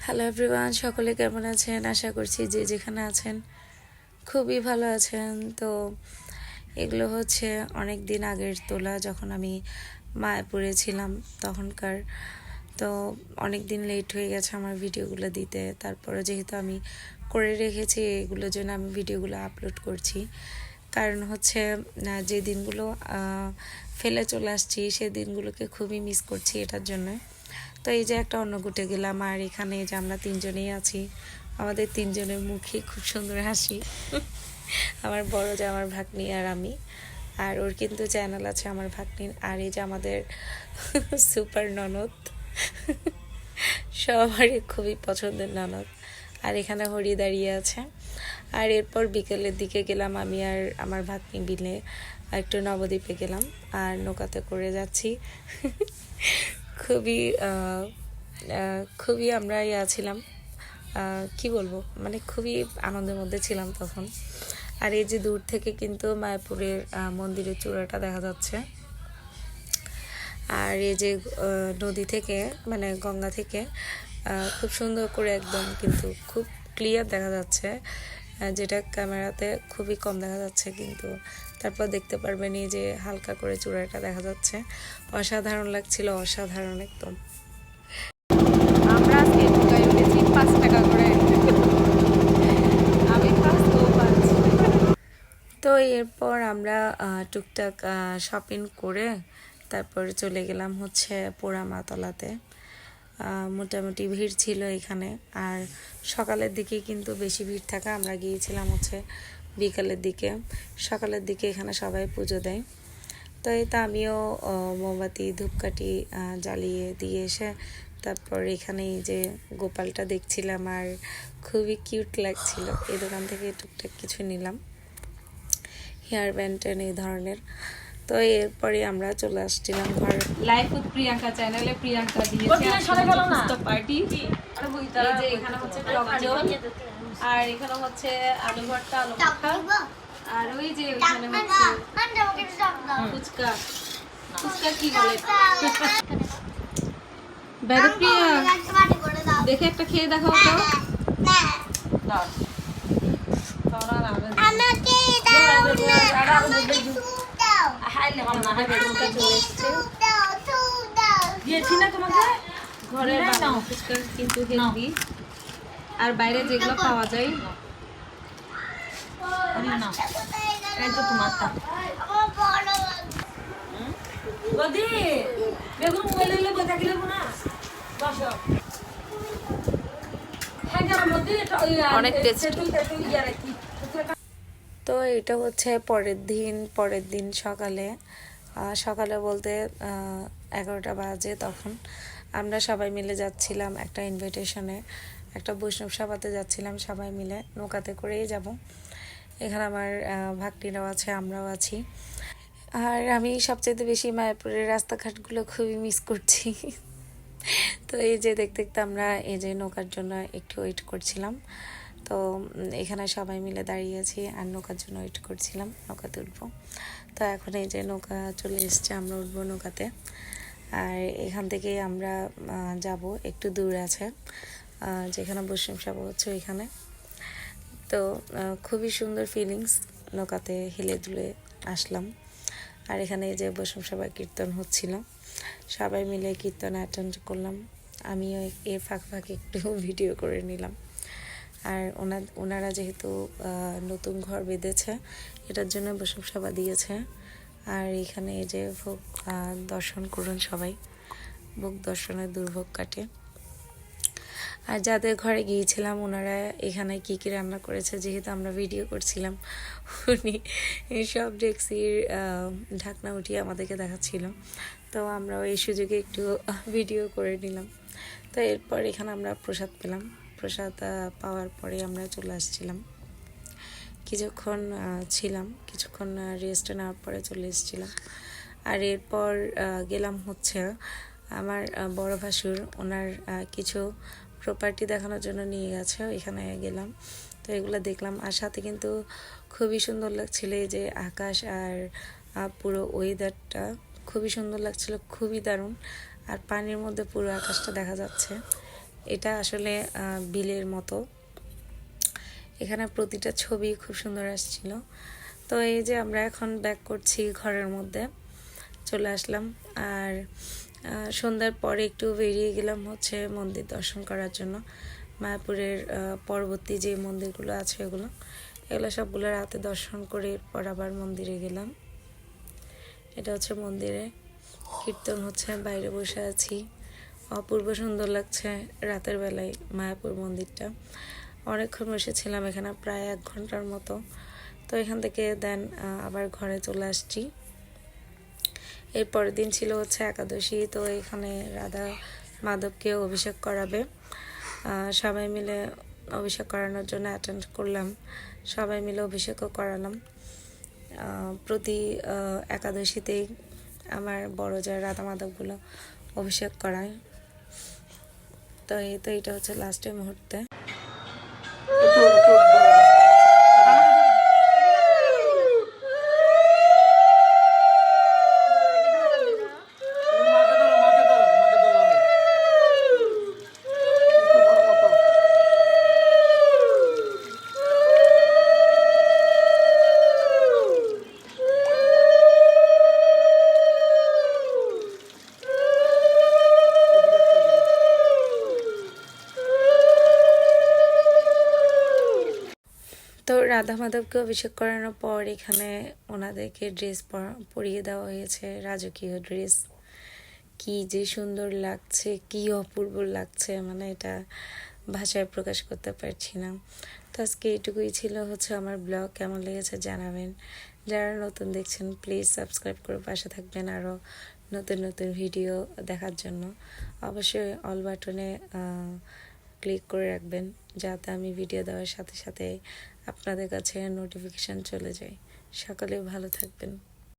Hello everyone, সকলে কেমন আছেন? আশা করছি যে যেখানে আছেন খুবই ভালো আছেন। তো এগুলো হচ্ছে অনেক দিন আগের তোলা, যখন আমি মায়াপুরে ছিলাম তখনকার। তো অনেক দিন লেট হয়ে গেছে আমার ভিডিওগুলো দিতে, তারপরে যেহেতু আমি করে রেখেছি এগুলোর জন্য আমি ভিডিওগুলো আপলোড করছি। কারণ হচ্ছে যে দিনগুলো ফেলে চলে আসছি সেই দিনগুলোকে খুবই মিস করছি এটার জন্য। তো এই যে একটা অন্য গুটে গেলাম, আর এখানে যে আমরা তিনজনেই আছি, আমাদের তিনজনের মুখে খুব সুন্দর হাসি। আমার বড় যে আমার ভাগ্নি আর আমি, আর ওর কিন্তু চ্যানেল আছে আমার ভাগ্নির। আর এই যে আমাদের সুপার ননদ, সবারই খুবই পছন্দের ননদ। আর এখানে হরি দাঁড়িয়ে আছে। আর এরপর বিকেলের দিকে গেলাম আমি আর আমার ভাগ্নি মিলে একটু নবদ্বীপে গেলাম, আর নৌকাতে করে যাচ্ছি। খুবই খুবই আমরা ছিলাম, কি বলবো, মানে খুবই আনন্দের মধ্যে ছিলাম তখন। আর এই যে দূর থেকে কিন্তু মায়াপুরের মন্দিরের চূড়াটা দেখা যাচ্ছে। আর এই যে নদী থেকে, মানে গঙ্গা থেকে খুব সুন্দর করে একদম কিন্তু খুব ক্লিয়ার দেখা যাচ্ছে, যেটা ক্যামেরাতে খুবই কম দেখা যাচ্ছে, কিন্তু তারপর দেখতে পারবেন এই যে হালকা করে চূড়াটা দেখা যাচ্ছে। অসাধারণ লাগছিল, অসাধারণ একদম। আমরা আজকে নৌকায় উঠেছি 5 টাকা করে। আমি ফার্স্ট ও পাচ্ছি। তো এরপর আমরা টুকটাক শপিং করে তারপর চলে গেলাম হচ্ছে পোড়ামাতলাতে। মোটামুটি ভিড় ছিল এখানে। আর সকালের দিকে কিন্তু বেশি ভিড় থাকা, আমরা গিয়েছিলাম হচ্ছে বিকালের দিকে। সকালের দিকে এখানে সবাই পুজো দেয়। তো এই তো আমিও মোমবাতি ধূপকাঠি জ্বালিয়ে দিয়ে এসে তারপর এখানে এই যে গোপালটা দেখছিলাম, আর খুবই কিউট লাগছিল। এই দোকান থেকে টুকটাক কিছু নিলাম, হেয়ার ব্যান্ড এই ধরনের। তো এরপরে আমরা চলে আসছিলাম ঘর। লাইভ উইথ প্রিয়াঙ্কা চ্যানেলে প্রিয়াঙ্কা দিয়েছে পার্টি। এই যে এখানে হচ্ছে টক ঝোল, আর এখানে হচ্ছে আলু ভর্তা, আলু মাখা, আর ওই যে এখানে হচ্ছে ফুচকা। ফুচকা কি বলে বাইরে প্রিয়া, দেখে একটা খেয়ে দেখাও তো। ঘরের বানানো ফুচকা কিন্তু হেলদি, আর বাইরে যেগুলো পাওয়া যায়। অনেক টেস্টি। তো এটা হচ্ছে পরের দিন সকালে, সকালে বলতে 11টা বাজে। তখন আমরা সবাই মিলে যাচ্ছিলাম একটা ইনভিটেশনে, একটা বৈষ্ণব সভাতে যাচ্ছিলাম সবাই মিলে, নৌকাতে করেই যাব। এখানে আমার ভাগ্নিরাও আছে, আমরাও আছি। আর আমি সবচেয়ে বেশি মায়াপুরের রাস্তাঘাটগুলো খুবই মিস করছি। তো এই যে দেখতে দেখতে আমরা এই যে নৌকার জন্য একটু ওয়েট করছিলাম। তো এখানে সবাই মিলে দাঁড়িয়ে আছি আর নৌকার জন্য ওয়েট করছিলাম, নৌকাতে উঠবো। তো এখন এই যে নৌকা চলে এসছে, আমরা উঠবো নৌকাতে। আর এখান থেকে আমরা যাব একটু দূর আছে, যেখানে বৈষ্ণব সভা হচ্ছে ওইখানে। তো খুবই সুন্দর ফিলিংস, নৌকাতে হেলে দুলে আসলাম। আর এখানে যে বৈষ্ণব সভায় কীর্তন হচ্ছিল, সবাই মিলে কীর্তন অ্যাটেন্ড করলাম। আমিও এর ফাঁক ফাঁকে একটু ভিডিও করে নিলাম। আর ওনারা যেহেতু নতুন ঘর বেঁধেছে, এটার জন্য বৈষ্ণব সভা দিয়েছে। আর এখানে এই যে ভোগ দর্শন করুন সবাই, ভোগ দর্শনে দুর্ভোগ কাটে। আর যাদের ঘরে গিয়েছিলাম ওনারা এখানে কি কি রান্না করেছে, যেহেতু আমরা ভিডিও করছিলাম, উনি সব ডেক্সির ঢাকনা উঠিয়ে আমাদেরকে দেখাচ্ছিল। তো আমরাও এই সুযোগে একটু ভিডিও করে নিলাম। তো এরপর এখানে আমরা প্রসাদ পেলাম। প্রসাদ পাওয়ার পরে আমরা চলে আসছিলাম, কিছুক্ষণ ছিলাম, কিছুক্ষণ রেস্ট নেওয়ার পরে চলে এসেছিলাম। আর এরপর গেলাম হচ্ছে আমার বড় ভাসুর, ওনার কিছু প্রপার্টি দেখানোর জন্য নিয়ে গেছে, এখানে গেলাম। তো এগুলো দেখলাম, আর সাথে কিন্তু খুবই সুন্দর লাগছিল এই যে আকাশ আর পুরো ওয়েদারটা খুবই সুন্দর লাগছিল, খুবই দারুণ। আর পানির মধ্যে পুরো আকাশটা দেখা যাচ্ছে, এটা আসলে বিলের মতো। এখানে প্রতিটা ছবি খুব সুন্দর আসছিল। তো এই যে আমরা এখন ব্যাক করছি ঘরের মধ্যে, চলে আসলাম। আর সন্ধ্যার পরে একটু বেরিয়ে গেলাম হচ্ছে মন্দির দর্শন করার জন্য। মায়াপুরের পরবর্তী যে মন্দিরগুলো আছে এগুলো সবগুলো রাতে দর্শন করে এরপর আবার মন্দিরে গেলাম। এটা হচ্ছে মন্দিরে, কীর্তন হচ্ছে, বাইরে বসে আছি। অপূর্ব সুন্দর লাগছে রাতের বেলায় মায়াপুর মন্দিরটা। অনেকক্ষণ বসেছিলাম এখানে, প্রায় 1 ঘন্টার মতো। তো এখান থেকে দেন আবার ঘরে চলে আসছি। এর পরের দিন ছিল হচ্ছে একাদশী। তো এখানে রাধা মাধবকে অভিষেক করাবে, সবাই মিলে অভিষেক করানোর জন্য অ্যাটেন্ড করলাম, সবাই মিলে অভিষেকও করালাম। প্রতি একাদশীতেই আমার বড় যারা রাধা মাধবগুলো অভিষেক করায়। তো এটা হচ্ছে লাস্টের মুহূর্তে। তো রাধা মাধবকে অভিষেক করানোর পর এখানে ওনাদেরকে ড্রেস পরিয়ে দেওয়া হয়েছে, রাজকীয় ড্রেস। কি যে সুন্দর লাগছে, কি অপূর্ব লাগছে, মানে এটা ভাষায় প্রকাশ করতে পারছি না। তো আজকে এইটুকুই ছিল হচ্ছে আমার ব্লগ। কেমন লেগেছে জানাবেন। যারা নতুন দেখছেন প্লিজ সাবস্ক্রাইব করে পাশে থাকবেন আরও নতুন নতুন ভিডিও দেখার জন্য। অবশ্যই অল বাটনে ক্লিক করে রাখবেন, যাতে আমি ভিডিও দেওয়ার সাথে সাথে আপনাদের কাছে নোটিফিকেশান চলে যায়। সকলে ভালো থাকবেন।